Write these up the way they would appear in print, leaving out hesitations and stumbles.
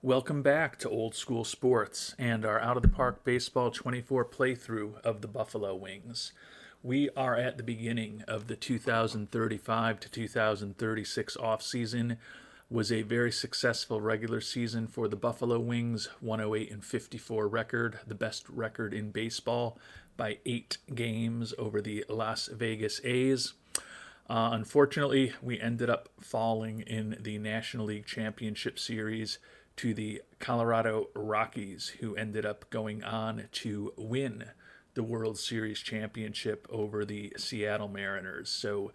Welcome back to Old School Sports and our Out of the Park Baseball 24 playthrough of the Buffalo Wings. We are at the beginning of the 2035 to 2036 offseason. Was a very successful regular season for the Buffalo Wings, 108-54 record, the best record in baseball by 8 games over the Las Vegas A's. Unfortunately, we ended up falling in the National League Championship Series to the Colorado Rockies, who ended up going on to win the World Series championship over the Seattle Mariners. So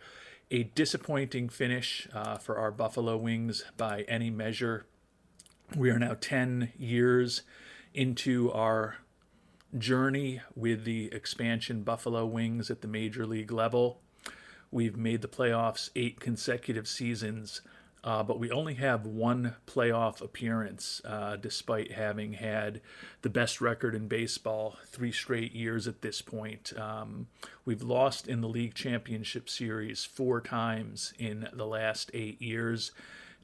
a disappointing finish for our Buffalo Wings by any measure. We are now 10 years into our journey with the expansion Buffalo Wings at the major league level. We've made the playoffs 8 consecutive seasons, but we only have one playoff appearance, despite having had the best record in baseball 3 straight years at this point. We've lost in the league championship series 4 times in the last 8 years.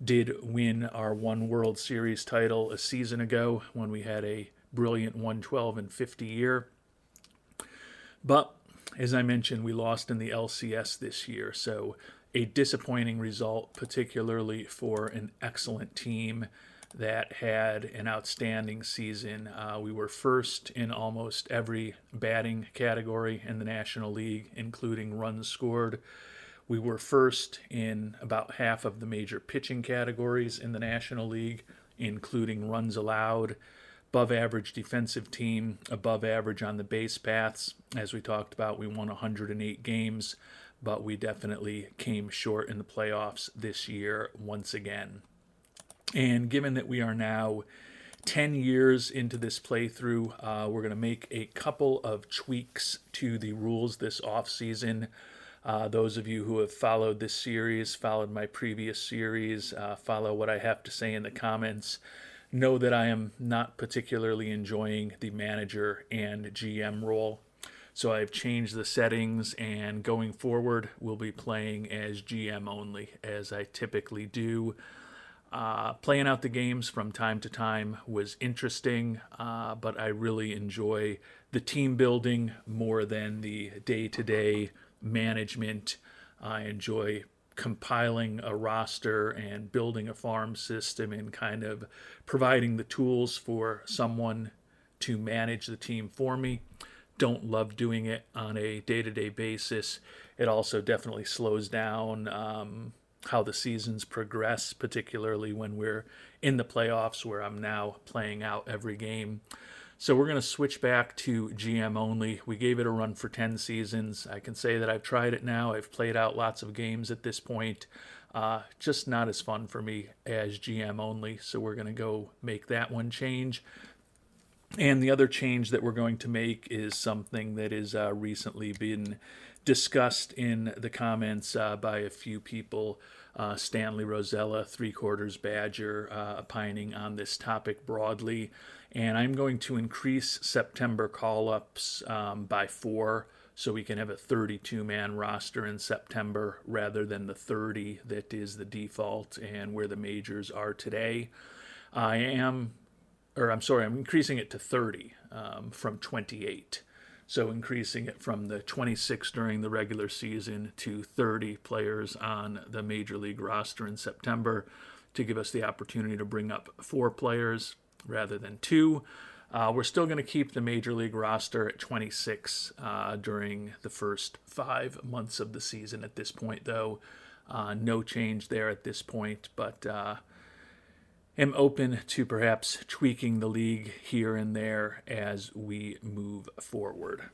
Did win our one World Series title a season ago when we had a brilliant 112-50 year. But as I mentioned, we lost in the LCS this year, so a disappointing result, particularly for an excellent team that had an outstanding season. We were first in almost every batting category in the National League, including runs scored. We were first in about half of the major pitching categories in the National League, including runs allowed. Above average defensive team, above average on the base paths. As we talked about, we won 108 games, but we definitely came short in the playoffs this year once again. And given that we are now 10 years into this playthrough, we're going to make a couple of tweaks to the rules this offseason. Those of you who have followed this series, followed my previous series, follow what I have to say in the comments, know that I am not particularly enjoying the manager and GM role. So I've changed the settings, and going forward, we'll be playing as GM only, as I typically do. Playing out the games from time to time was interesting, but I really enjoy the team building more than the day-to-day management. I enjoy compiling a roster and building a farm system and kind of providing the tools for someone to manage the team for me. Don't love doing it on a day-to-day basis. It also definitely slows down how the seasons progress, particularly when we're in the playoffs, where I'm now playing out every game. So we're going to switch back to GM only. We gave it a run for 10 seasons. I can say that I've tried it now. I've played out lots of games at this point. Just not as fun for me as GM only. So we're going to go make that one change. And the other change that we're going to make is something that has recently been discussed in the comments by a few people. Stanley Rosella, 3/4 Badger, opining on this topic broadly. And I'm going to increase September call-ups by 4, so we can have a 32-man roster in September rather than the 30 that is the default and where the majors are today. I'm increasing it to 30 from 28. So increasing it from the 26 during the regular season to 30 players on the major league roster in September to give us the opportunity to bring up 4 players rather than 2. We're still going to keep the major league roster at 26 during the first 5 months of the season at this point, though. No change there at this point, but am open to perhaps tweaking the league here and there as we move forward.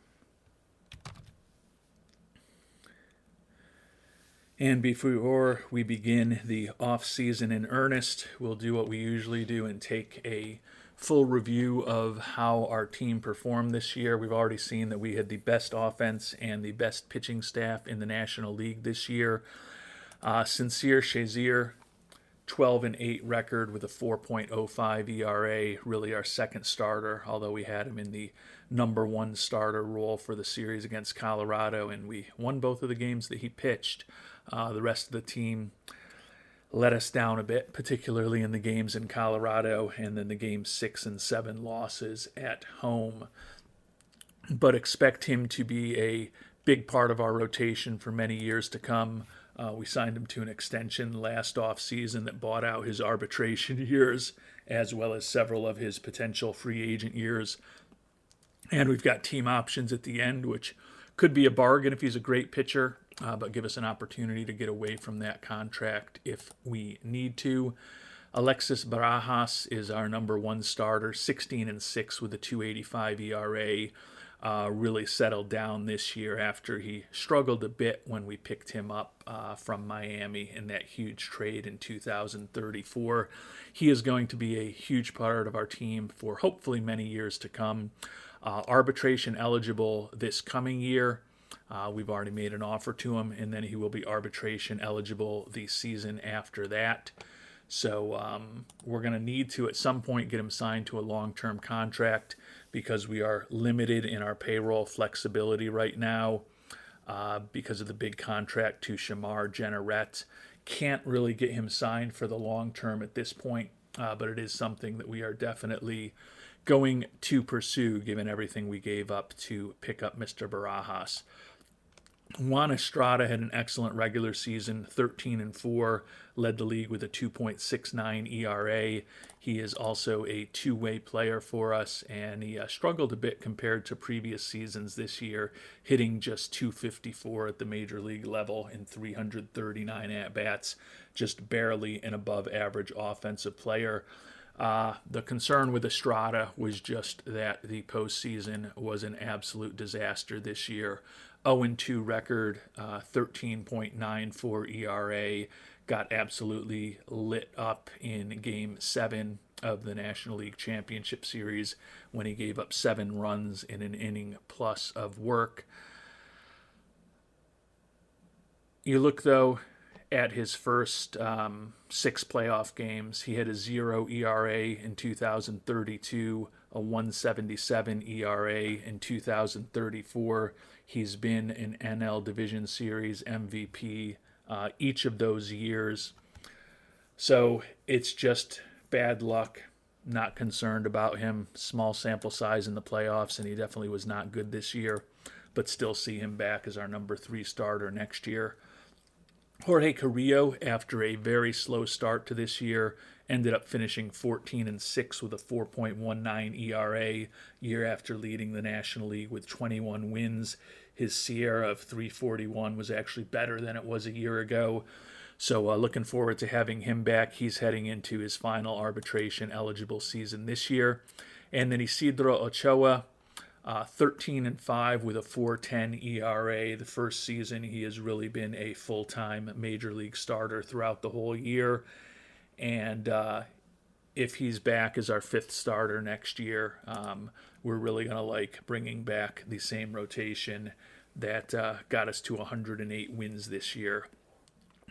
And before we begin the off-season in earnest, we'll do what we usually do and take a full review of how our team performed this year. We've already seen that we had the best offense and the best pitching staff in the National League this year. Sincere Shazier, 12-8 record with a 4.05 ERA, really our second starter, although we had him in the number 1 starter role for the series against Colorado, and we won both of the games that he pitched. The rest of the team let us down a bit, particularly in the games in Colorado and then the game 6 and 7 losses at home. But expect him to be a big part of our rotation for many years to come. We signed him to an extension last offseason that bought out his arbitration years as well as several of his potential free agent years. And we've got team options at the end, which could be a bargain if he's a great pitcher, but give us an opportunity to get away from that contract if we need to. Alexis Barajas is our number one starter, 16-6 with a 2.85 ERA. Really settled down this year after he struggled a bit when we picked him up from Miami in that huge trade in 2034. He is going to be a huge part of our team for hopefully many years to come. Arbitration eligible this coming year. We've already made an offer to him, and then he will be arbitration eligible the season after that. So we're going to need to, at some point, get him signed to a long-term contract because we are limited in our payroll flexibility right now because of the big contract to Shamar Jenneret. Can't really get him signed for the long term at this point, but it is something that we are definitely going to pursue given everything we gave up to pick up Mr. Barajas. Juan Estrada had an excellent regular season, 13-4, led the league with a 2.69 ERA. He is also a two-way player for us, and he struggled a bit compared to previous seasons this year, hitting just 254 at the major league level in 339 at-bats, just barely an above-average offensive player. The concern with Estrada was just that the postseason was an absolute disaster this year. 0-2 record, 13.94 ERA, got absolutely lit up in Game 7 of the National League Championship Series when he gave up 7 runs in an inning plus of work. You look, though, at his first 6 playoff games. He had a 0 ERA in 2032, a 1.77 ERA in 2034. He's been an NL Division Series MVP each of those years. So it's just bad luck. Not concerned about him. Small sample size in the playoffs, and he definitely was not good this year, but still see him back as our number 3 starter next year. Jorge Carrillo, after a very slow start to this year, ended up finishing 14-6 with a 4.19 ERA, year after leading the National League with 21 wins. His SIERA of 341 was actually better than it was a year ago. So looking forward to having him back. He's heading into his final arbitration eligible season this year. And then Isidro Ochoa, 13-5 with a 4.10 ERA. The first season he has really been a full-time major league starter throughout the whole year. And if he's back as our 5th starter next year, we're really going to like bringing back the same rotation that got us to 108 wins this year.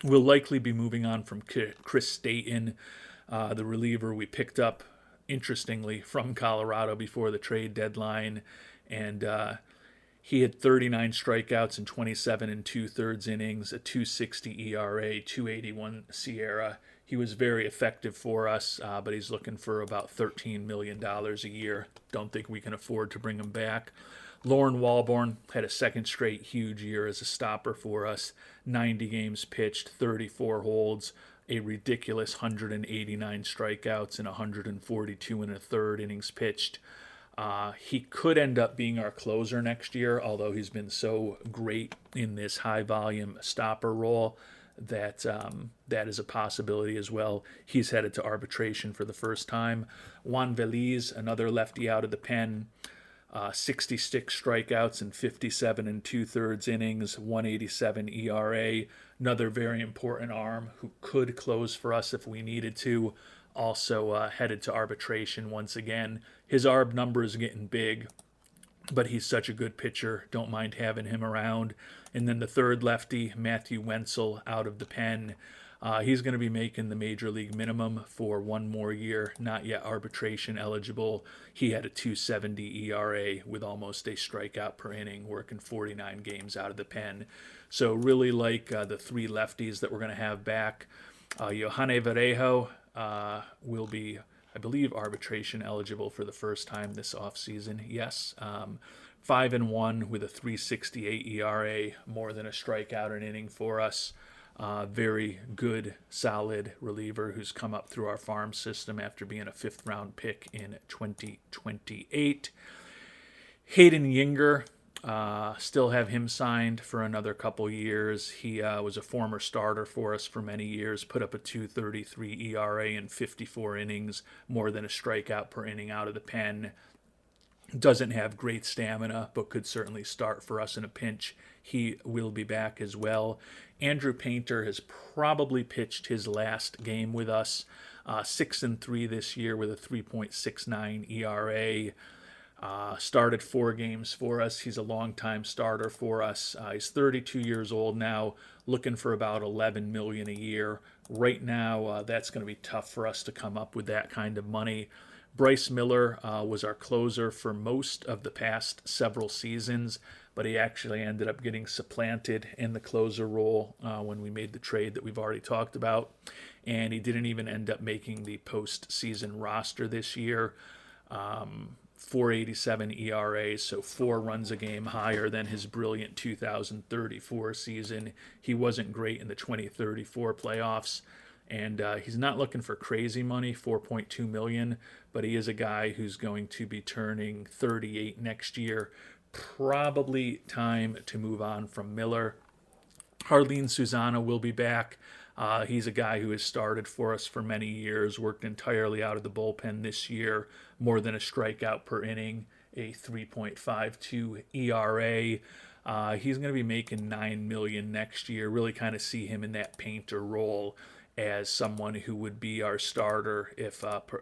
We'll likely be moving on from Chris Staten, the reliever we picked up, interestingly, from Colorado before the trade deadline. And he had 39 strikeouts in 27 2/3 innings, a 2.60 ERA, 2.81 SIERA. He was very effective for us, but he's looking for about $13 million a year. Don't think we can afford to bring him back. Lauren Walborn had a second straight huge year as a stopper for us. 90 games pitched, 34 holds, a ridiculous 189 strikeouts and 142 1/3 innings pitched. He could end up being our closer next year, although he's been so great in this high-volume stopper role that that is a possibility as well. He's headed to arbitration for the first time. Juan Veliz, another lefty out of the pen, 66 strikeouts and 57 2/3 innings, 1.87 ERA. Another very important arm who could close for us if we needed to. Also headed to arbitration once again. His ARB number is getting big, but he's such a good pitcher. Don't mind having him around. And then the third lefty, Matthew Wenzel, out of the pen. He's going to be making the major league minimum for one more year, not yet arbitration eligible. He had a 2.70 ERA with almost a strikeout per inning, working 49 games out of the pen. So really like the 3 lefties that we're going to have back. Johanne Varejo will be, I believe, arbitration eligible for the first time this offseason. Yes. 5-1 with a 3.68 ERA, more than a strikeout an inning for us. Very good, solid reliever who's come up through our farm system after being a 5th-round pick in 2028. Hayden Yinger, still have him signed for another couple years. He was a former starter for us for many years, put up a 2.33 ERA in 54 innings, more than a strikeout per inning out of the pen. Doesn't have great stamina, but could certainly start for us in a pinch. He will be back as well. Andrew Painter has probably pitched his last game with us. 6-3 this year with a 3.69 ERA. Started 4 games for us. He's a longtime starter for us. He's 32 years old now, looking for about $11 million a year. Right now, that's going to be tough for us to come up with that kind of money. Bryce Miller was our closer for most of the past several seasons, but he actually ended up getting supplanted in the closer role when we made the trade that we've already talked about, and he didn't even end up making the postseason roster this year. 4.87 ERA, so 4 runs a game higher than his brilliant 2034 season. He wasn't great in the 2034 playoffs. And he's not looking for crazy money, $4.2 million, but he is a guy who's going to be turning 38 next year. Probably time to move on from Miller. Jarlin Susana will be back. He's a guy who has started for us for many years, worked entirely out of the bullpen this year, more than a strikeout per inning, a 3.52 ERA. He's going to be making $9 million next year. Really kind of see him in that Painter role as someone who would be our starter,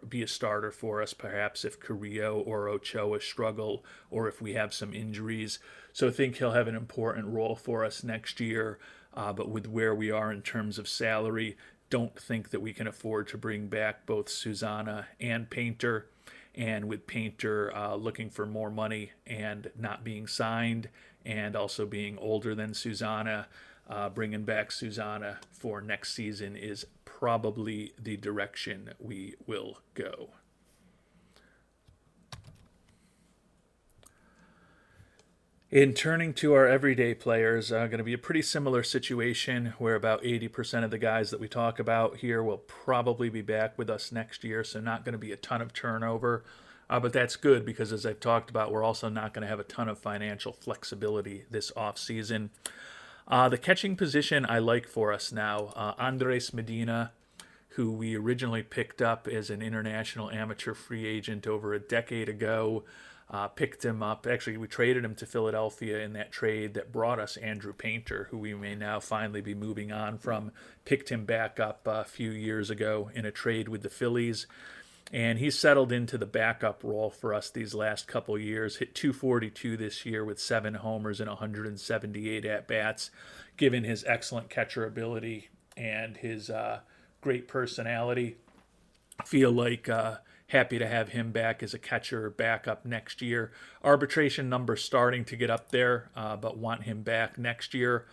be a starter for us, perhaps if Carrillo or Ochoa struggle or if we have some injuries. So I think he'll have an important role for us next year. But with where we are in terms of salary, don't think that we can afford to bring back both Susana and Painter. And with Painter looking for more money and not being signed, and also being older than Susana, bringing back Susana for next season is probably the direction we will go. In turning to our everyday players, going to be a pretty similar situation where about 80% of the guys that we talk about here will probably be back with us next year, so not going to be a ton of turnover. But that's good because, as I've talked about, we're also not going to have a ton of financial flexibility this offseason. The catching position I like for us now, Andres Medina, who we originally picked up as an international amateur free agent over a decade ago. Picked him up. Actually, we traded him to Philadelphia in that trade that brought us Andrew Painter, who we may now finally be moving on from. Picked him back up a few years ago in a trade with the Phillies. And he's settled into the backup role for us these last couple years. Hit 242 this year with 7 homers and 178 at-bats. Given his excellent catcher ability and his great personality, feel like happy to have him back as a catcher backup next year. Arbitration numbers starting to get up there, but want him back next year.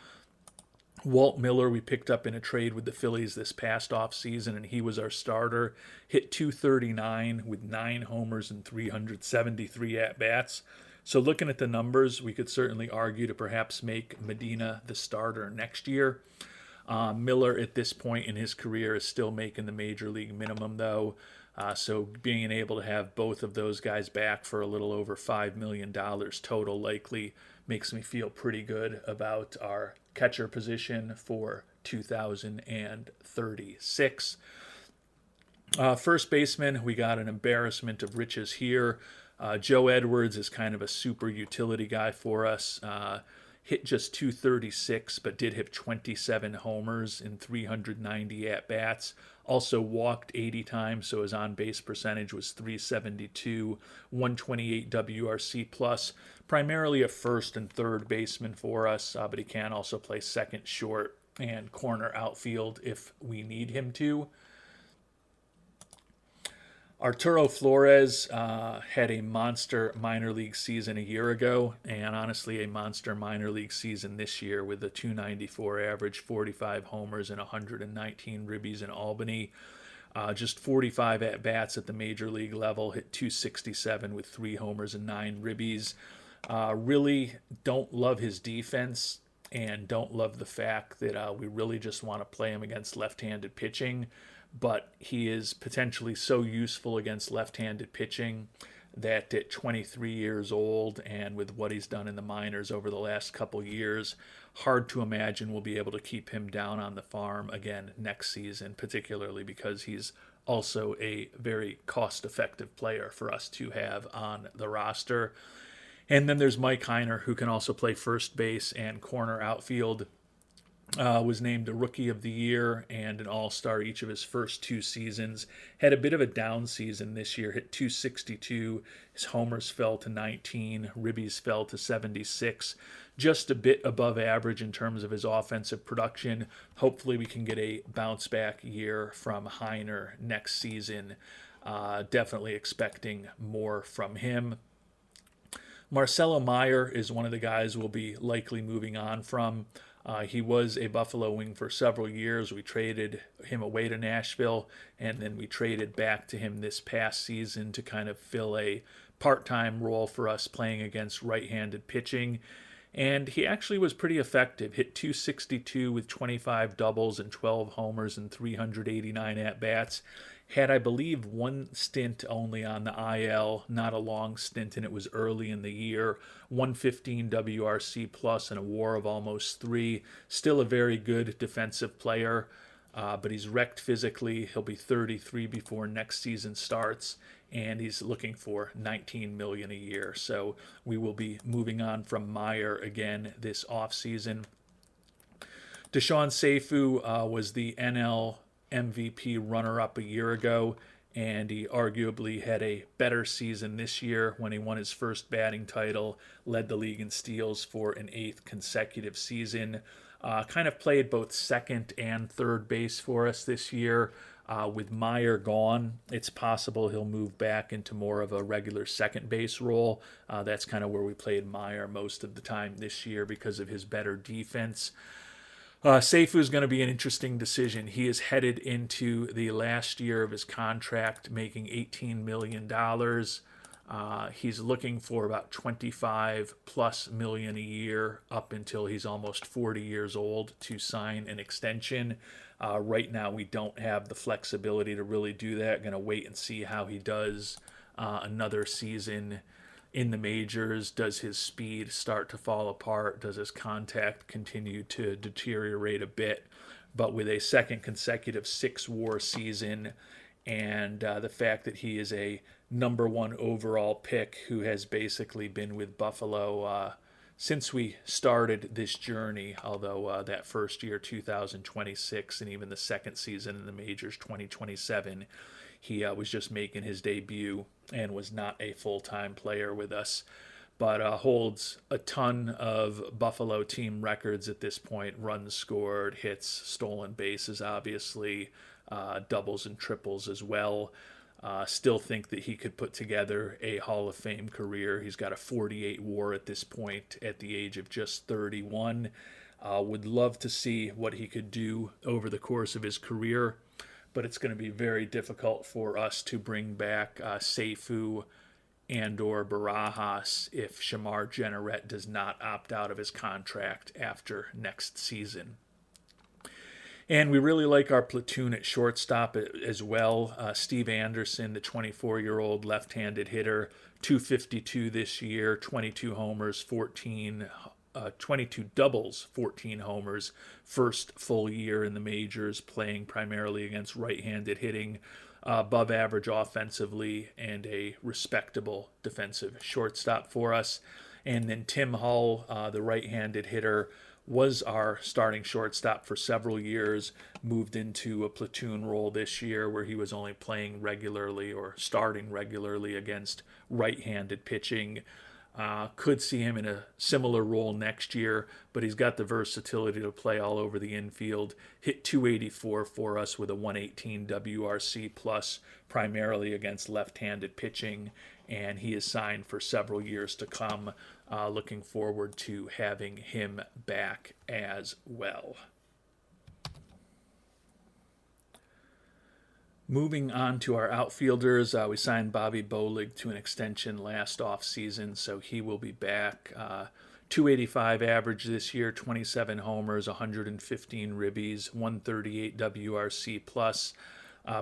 Walt Miller we picked up in a trade with the Phillies this past offseason, and he was our starter. Hit 239 with 9 homers and 373 at-bats. So looking at the numbers, we could certainly argue to perhaps make Medina the starter next year. Miller at this point in his career is still making the major league minimum, though. So being able to have both of those guys back for a little over $5 million total likely makes me feel pretty good about our catcher position for 2036. First baseman, we got an embarrassment of riches here. Joe Edwards is kind of a super utility guy for us. Hit just 236, but did hit 27 homers in 390 at-bats. Also walked 80 times, so his on-base percentage was 372, 128 WRC plus. Primarily a first and third baseman for us, but he can also play second, short, and corner outfield if we need him to. Arturo Flores had a monster minor league season a year ago, and honestly, a monster minor league season this year with a 294 average, 45 homers, and 119 ribbies in Albany. Just 45 at bats at the major league level, hit 267 with 3 homers and 9 ribbies. Really don't love his defense and don't love the fact that we really just want to play him against left-handed pitching. But he is potentially so useful against left-handed pitching that at 23 years old and with what he's done in the minors over the last couple years, hard to imagine we'll be able to keep him down on the farm again next season, particularly because he's also a very cost-effective player for us to have on the roster. And then there's Mike Heiner, who can also play first base and corner outfield. Was named a Rookie of the Year and an All-Star each of his first 2 seasons. Had a bit of a down season this year, hit 262. His homers fell to 19, ribbies fell to 76. Just a bit above average in terms of his offensive production. Hopefully we can get a bounce-back year from Heiner next season. Definitely expecting more from him. Marcelo Meyer is one of the guys we'll be likely moving on from. He was a Buffalo Wing for several years. We traded him away to Nashville, and then we traded back to him this past season to kind of fill a part-time role for us playing against right-handed pitching. And he actually was pretty effective. Hit 262 with 25 doubles and 12 homers and 389 at-bats. Had, I believe, one stint only on the IL, not a long stint, and it was early in the year. 115 WRC plus and a WAR of almost 3. Still a very good defensive player, but he's wrecked physically. He'll be 33 before next season starts, and he's looking for $19 million a year. So we will be moving on from Meyer again this offseason. Deshaun Seifu was the NL MVP runner-up a year ago, and he arguably had a better season this year when he won his first batting title, led the league in steals for an 8th consecutive season. Kind of played both second and third base for us this year. With Meyer gone, it's possible he'll move back into more of a regular second base role. That's kind of where we played Meyer most of the time this year because of his better defense. Seifu is going to be an interesting decision. He is headed into the last year of his contract, making $18 million. He's looking for about $25+ million a year up until he's almost 40 years old to sign an extension. Right now, we don't have the flexibility to really do that. Going to wait and see how he does another season in the majors. Does his speed start to fall apart? Does his contact continue to deteriorate a bit? But with a second consecutive 6-WAR season and the fact that he is a number 1 overall pick who has basically been with Buffalo since we started this journey, although that first year, 2026, and even the second season in the majors, 2027, he was just making his debut and was not a full-time player with us, but holds a ton of Buffalo team records at this point. Runs scored, hits, stolen bases, obviously, doubles and triples as well. Still think that he could put together a Hall of Fame career. He's got a 48 WAR at this point at the age of just 31. Would love to see what he could do over the course of his career, but it's going to be very difficult for us to bring back Seifu and or Barajas if Shamar Jenneret does not opt out of his contract after next season. And we really like our platoon at shortstop as well. Steve Anderson, the 24-year-old left-handed hitter, 252 this year, 22 homers, 22 doubles, 14 homers. First full year in the majors, playing primarily against right-handed hitting, above average offensively, and a respectable defensive shortstop for us. And then Tim Hull, the right-handed hitter, was our starting shortstop for several years, moved into a platoon role this year where he was only playing regularly or starting regularly against right-handed pitching. Could see him in a similar role next year, but he's got the versatility to play all over the infield. Hit 284 for us with a 118 WRC plus, primarily against left-handed pitching, and he is signed for several years to come. Looking forward to having him back as well. Moving on to our outfielders, we signed Bobby Bolig to an extension last offseason, so he will be back. 285 average this year, 27 homers, 115 ribbies, 138 WRC plus.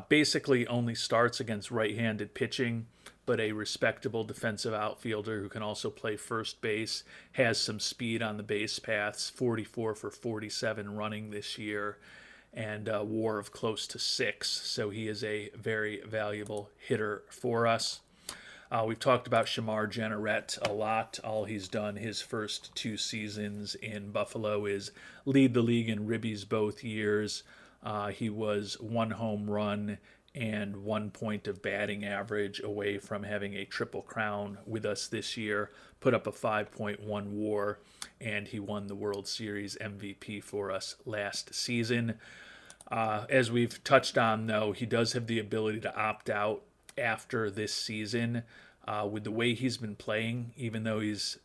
Basically only starts against right-handed pitching, but a respectable defensive outfielder who can also play first base, has some speed on the base paths, 44 for 47 running this year, and a WAR of close to 6, so he is a very valuable hitter for us. We've talked about Shamar Jenneret a lot. All he's done his first 2 seasons in Buffalo is lead the league in ribbies both years. He was 1 home run and 1 point of batting average away from having a triple crown with us this year, put up a 5.1 WAR, and he won the World Series MVP for us last season. As we've touched on, though, he does have the ability to opt out after this season. With the way he's been playing, even though he's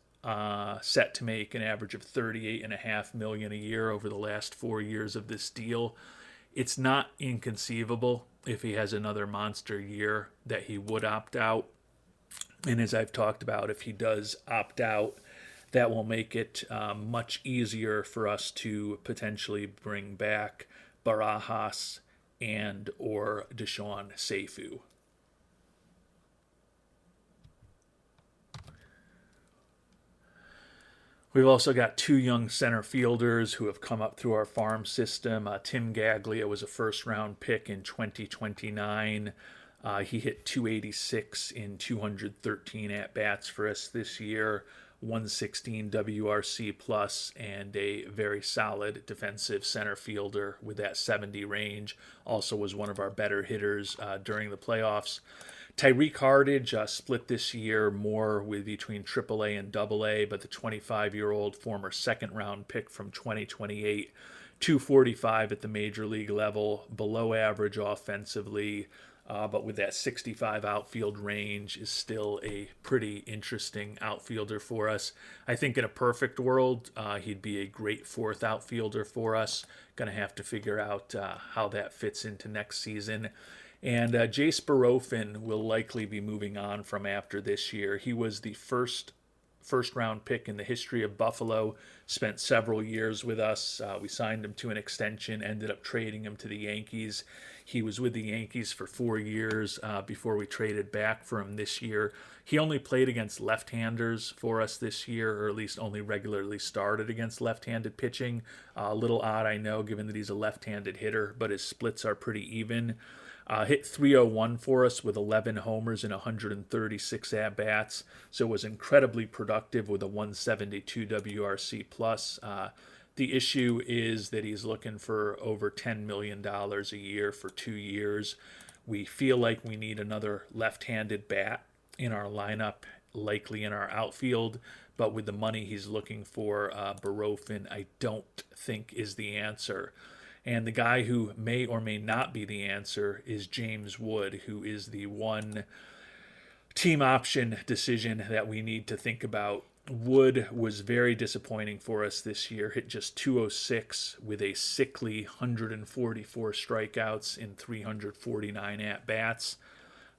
set to make an average of $38.5 million a year over the last 4 years of this deal, it's not inconceivable if he has another monster year that he would opt out. And as I've talked about, if he does opt out, that will make it much easier for us to potentially bring back Barajas and or Deshaun Seifu. We've also got 2 young center fielders who have come up through our farm system. Tim Gaglia was a first-round pick in 2029. He hit 286 in 213 at-bats for us this year, 116 WRC plus, and a very solid defensive center fielder with that 70 range. Also was one of our better hitters during the playoffs. Tyreek Hardage split this year more with between AAA and AA, but the 25-year-old former second-round pick from 2028, 245 at the major league level, below average offensively, but with that 65 outfield range is still a pretty interesting outfielder for us. I think in a perfect world, he'd be a great 4th outfielder for us. Going to have to figure out how that fits into next season. And Jace Barofin will likely be moving on from after this year. He was the first round pick in the history of Buffalo, spent several years with us. We signed him to an extension, ended up trading him to the Yankees. He was with the Yankees for 4 years before we traded back for him this year. He only played against left-handers for us this year, or at least only regularly started against left-handed pitching. A little odd, I know, given that he's a left-handed hitter, but his splits are pretty even. Hit 301 for us with 11 homers and 136 at-bats, so was incredibly productive with a 172 WRC plus. The issue is that he's looking for over $10 million a year for 2 years. We feel like we need another left-handed bat in our lineup, likely in our outfield, but with the money he's looking for, Barofin, I don't think is the answer. And the guy who may or may not be the answer is James Wood, who is the one team option decision that we need to think about. Wood was very disappointing for us this year, hit just 206 with a sickly 144 strikeouts in 349 at-bats.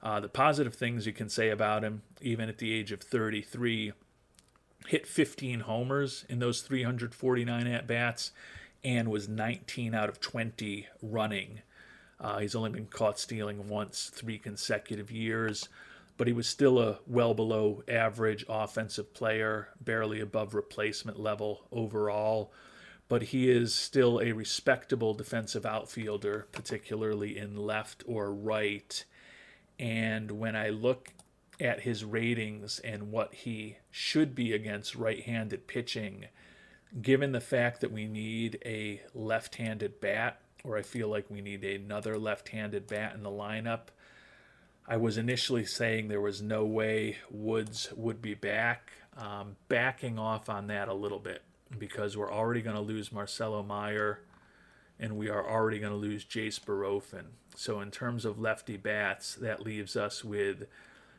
The positive things you can say about him, even at the age of 33, hit 15 homers in those 349 at-bats, and was 19 out of 20 running. He's only been caught stealing once 3 consecutive years, but he was still a well below average offensive player, barely above replacement level overall. But he is still a respectable defensive outfielder, particularly in left or right. And when I look at his ratings and what he should be against right-handed pitching, given the fact that we need a left-handed bat, or I feel like we need another left-handed bat in the lineup, I was initially saying there was no way Woods would be back. backing off on that a little bit because we're already going to lose Marcelo Meyer and we are already going to lose Jace Barofin. So in terms of lefty bats, that leaves us with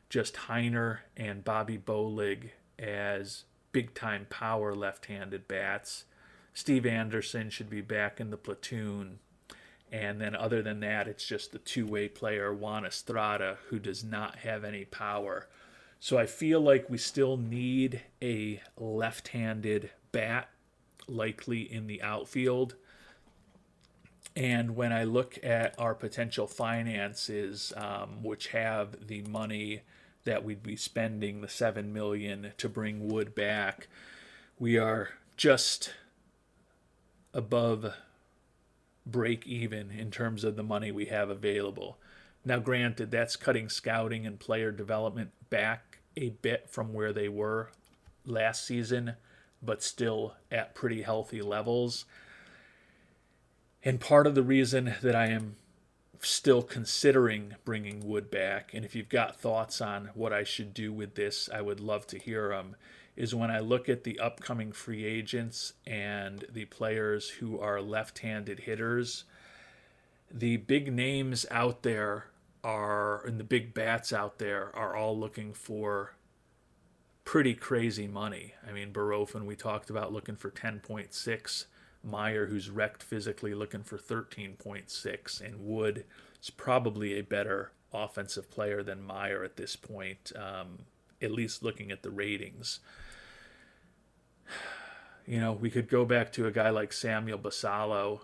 just Heiner and Bobby Bolig as big-time power left-handed bats. Steve Anderson should be back in the platoon. And then other than that, it's just the two-way player, Juan Estrada, who does not have any power. So I feel like we still need a left-handed bat, likely in the outfield. And when I look at our potential finances, which have the money that we'd be spending, the $7 million to bring Wood back, we are just above break even in terms of the money we have available. Now, granted, that's cutting scouting and player development back a bit from where they were last season, but still at pretty healthy levels. And part of the reason that I am still considering bringing Wood back, and if you've got thoughts on what I should do with this, I would love to hear them, is when I look at the upcoming free agents and the players who are left-handed hitters, the big names out there and the big bats out there are all looking for pretty crazy money. I mean, Barofin, we talked about looking for 10.6. Meyer, who's wrecked physically, looking for 13.6. And Wood is probably a better offensive player than Meyer at this point, at least looking at the ratings. You know, we could go back to a guy like Samuel Basallo,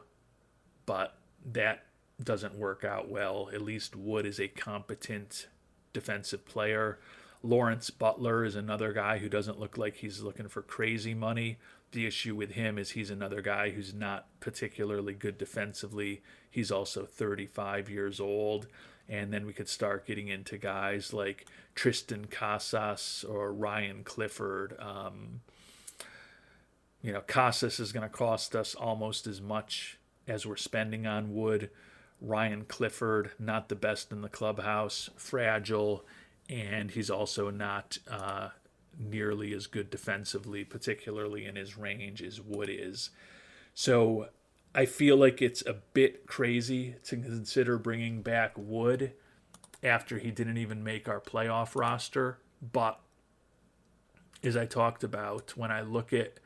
but that doesn't work out well. At least Wood is a competent defensive player. Lawrence Butler is another guy who doesn't look like he's looking for crazy money. The issue with him is he's another guy who's not particularly good defensively. He's also 35 years old. And then we could start getting into guys like Tristan Casas or Ryan Clifford. Casas is going to cost us almost as much as we're spending on Wood. Ryan Clifford, not the best in the clubhouse, fragile, and he's also not nearly as good defensively, particularly in his range, as Wood is. So I feel like it's a bit crazy to consider bringing back Wood after he didn't even make our playoff roster. But as I talked about, when I look at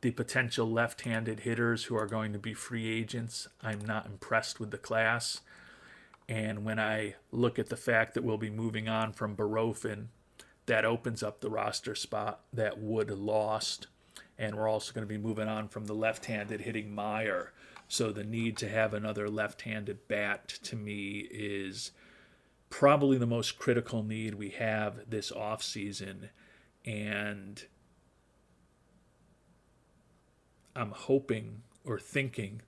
the potential left-handed hitters who are going to be free agents, I'm not impressed with the class. And when I look at the fact that we'll be moving on from Barofin, that opens up the roster spot that Wood lost. And we're also going to be moving on from the left-handed hitting Meyer. So the need to have another left-handed bat, to me, is probably the most critical need we have this offseason. And I'm hoping or thinking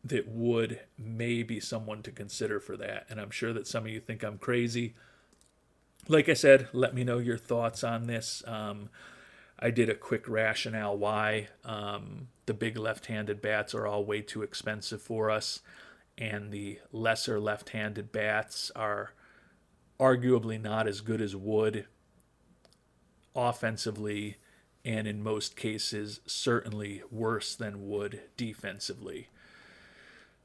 that Wood may be someone to consider for that. And I'm sure that some of you think I'm crazy. Like I said, let me know your thoughts on this. I did a quick rationale why the big left-handed bats are all way too expensive for us, and the lesser left-handed bats are arguably not as good as Wood offensively, and in most cases certainly worse than Wood defensively.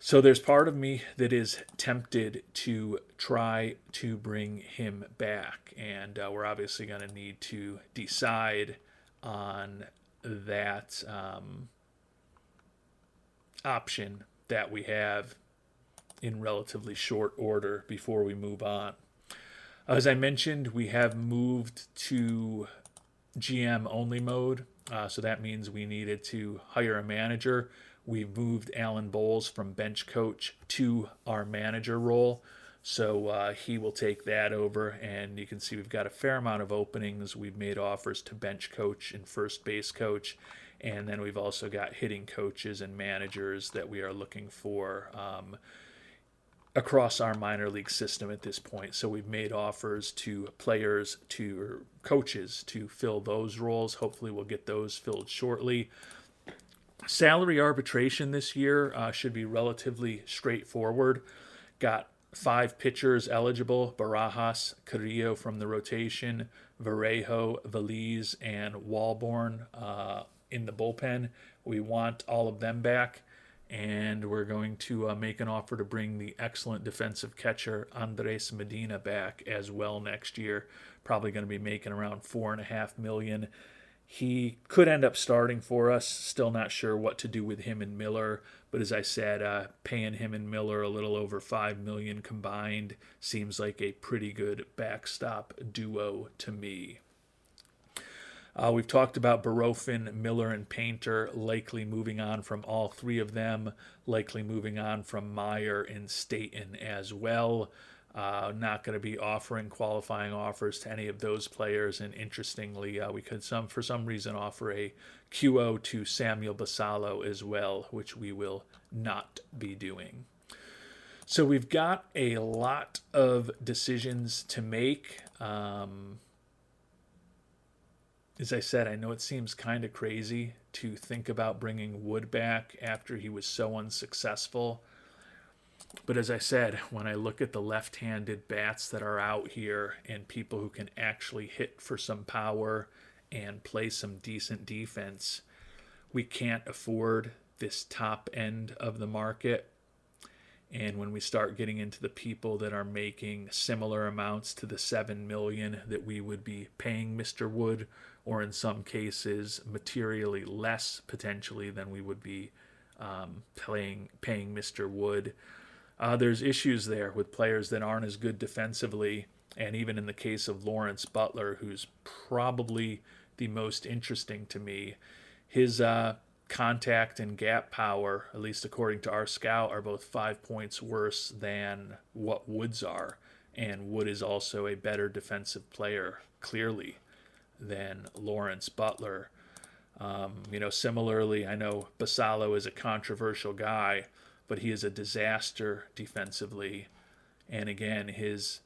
So there's part of me that is tempted to try to bring him back, and we're obviously going to need to decide on that option that we have in relatively short order before we move on. As I mentioned, we have moved to GM only mode, so that means we needed to hire a manager. We've moved Alan Bowles from bench coach to our manager role, so he will take that over, and you can see we've got a fair amount of openings. We've made offers to bench coach and first base coach, and then we've also got hitting coaches and managers that we are looking for across our minor league system at this point. So we've made offers to players, to coaches to fill those roles. Hopefully we'll get those filled shortly. Salary arbitration this year should be relatively straightforward. Got 5 pitchers eligible: Barajas, Carrillo from the rotation, Varejo, Veliz, and Walborn in the bullpen. We want all of them back, and we're going to make an offer to bring the excellent defensive catcher Andres Medina back as well next year. Probably going to be making around $4.5 million. He could end up starting for us. Still not sure what to do with him and Miller. But as I said, paying him and Miller a little over $5 million combined seems like a pretty good backstop duo to me. We've talked about Barofin, Miller, and Painter likely moving on from all 3 of them, likely moving on from Meyer and Staten as well. Not going to be offering qualifying offers to any of those players, and interestingly, we could for some reason offer a QO to Samuel Basallo as well, which we will not be doing. So we've got a lot of decisions to make. As I said, I know it seems kind of crazy to think about bringing Wood back after he was so unsuccessful. But as I said, when I look at the left-handed bats that are out here and people who can actually hit for some power and play some decent defense, we can't afford this top end of the market. And when we start getting into the people that are making similar amounts to the $7 million that we would be paying Mr. Wood, or in some cases materially less potentially than we would be paying Mr. Wood, there's issues there with players that aren't as good defensively. And even in the case of Lawrence Butler, who's probably the most interesting to me, his contact and gap power, at least according to our scout, are both 5 points worse than what Wood's are. And Wood is also a better defensive player, clearly, than Lawrence Butler. Similarly, I know Basallo is a controversial guy, but he is a disaster defensively. And again, his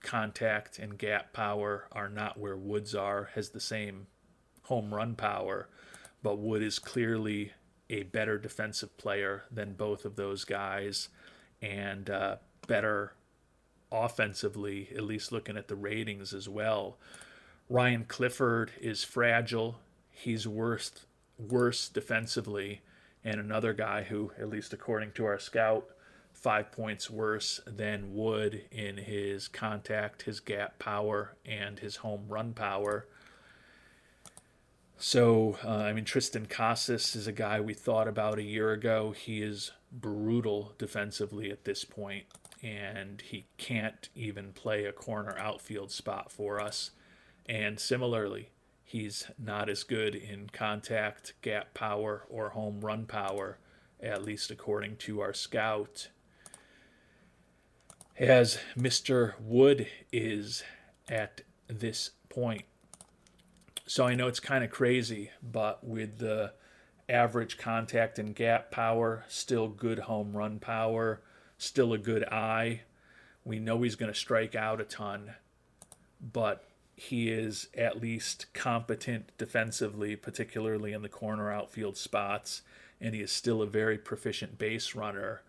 contact and gap power are not where Wood's are, has the same home run power, but Wood is clearly a better defensive player than both of those guys, and better offensively, at least looking at the ratings as well. Ryan Clifford is fragile. He's worse defensively, and another guy who, at least according to our scout, 5 points worse than Wood in his contact, his gap power, and his home run power. So, Tristan Casas is a guy we thought about a year ago. He is brutal defensively at this point, and he can't even play a corner outfield spot for us. And similarly, he's not as good in contact, gap power, or home run power, at least according to our scout, as Mr. Wood is at this point. So I know it's kind of crazy, but with the average contact and gap power, still good home run power, still a good eye, we know he's going to strike out a ton, but he is at least competent defensively, particularly in the corner outfield spots, and he is still a very proficient base runner.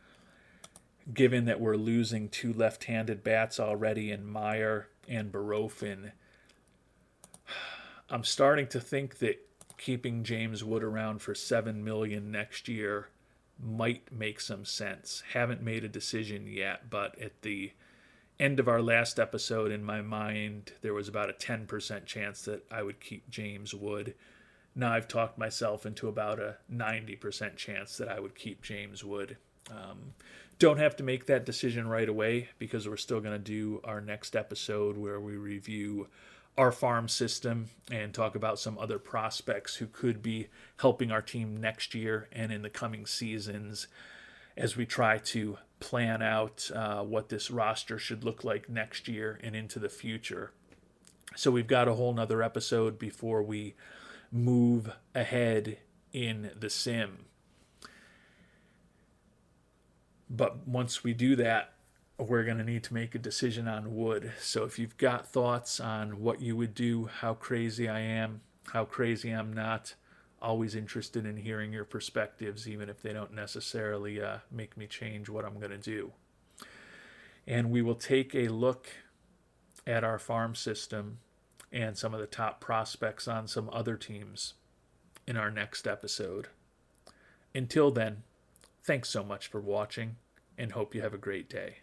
Given that we're losing 2 left-handed bats already in Meyer and Barofin, I'm starting to think that keeping James Wood around for $7 million next year might make some sense. Haven't made a decision yet, but at the end of our last episode, in my mind, there was about a 10% chance that I would keep James Wood. Now I've talked myself into about a 90% chance that I would keep James Wood. Don't have to make that decision right away, because we're still going to do our next episode where we review our farm system and talk about some other prospects who could be helping our team next year and in the coming seasons, as we try to plan out what this roster should look like next year and into the future. So we've got a whole nother episode before we move ahead in the sim. But once we do that, we're going to need to make a decision on Wood. So if you've got thoughts on what you would do, how crazy I am, how crazy I'm not, always interested in hearing your perspectives, even if they don't necessarily make me change what I'm going to do. And we will take a look at our farm system and some of the top prospects on some other teams in our next episode. Until then, thanks so much for watching and hope you have a great day.